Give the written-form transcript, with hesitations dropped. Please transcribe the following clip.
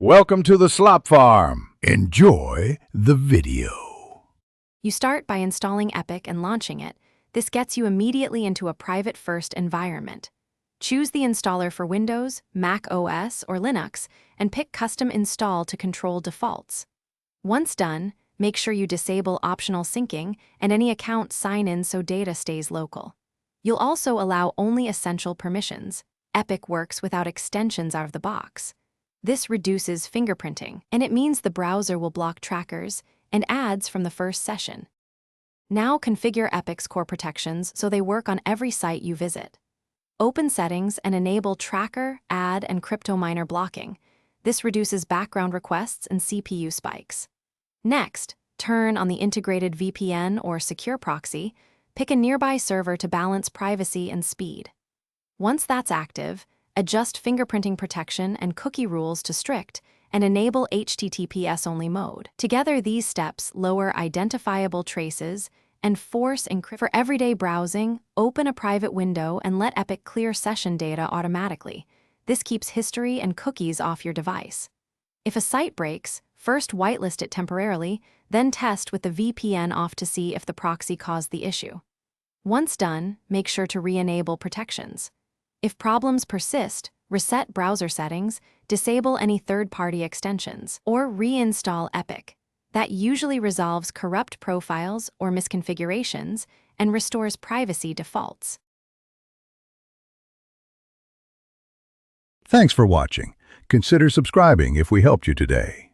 Welcome to the Slop Farm. Enjoy the video. You start by installing Epic and launching it. This gets you immediately into a private-first environment. Choose the installer for Windows, Mac OS, or Linux, and pick Custom Install to control defaults. Once done, make sure you disable optional syncing and any account sign-in so data stays local. You'll also allow only essential permissions. Epic works without extensions out of the box. This reduces fingerprinting, and it means the browser will block trackers and ads from the first session. Now configure Epic's core protections so they work on every site you visit. Open Settings and enable tracker, ad, and crypto miner blocking. This reduces background requests and CPU spikes. Next, turn on the integrated VPN or secure proxy. Pick a nearby server to balance privacy and speed. Once that's active, adjust fingerprinting protection and cookie rules to strict, and enable HTTPS-only mode. Together, these steps lower identifiable traces and force encryption. For everyday browsing, open a private window and let Epic clear session data automatically. This keeps history and cookies off your device. If a site breaks, first whitelist it temporarily, then test with the VPN off to see if the proxy caused the issue. Once done, make sure to re-enable protections. If problems persist, reset browser settings, disable any third-party extensions, or reinstall Epic. That usually resolves corrupt profiles or misconfigurations and restores privacy defaults. Thanks for watching. Consider subscribing if we helped you today.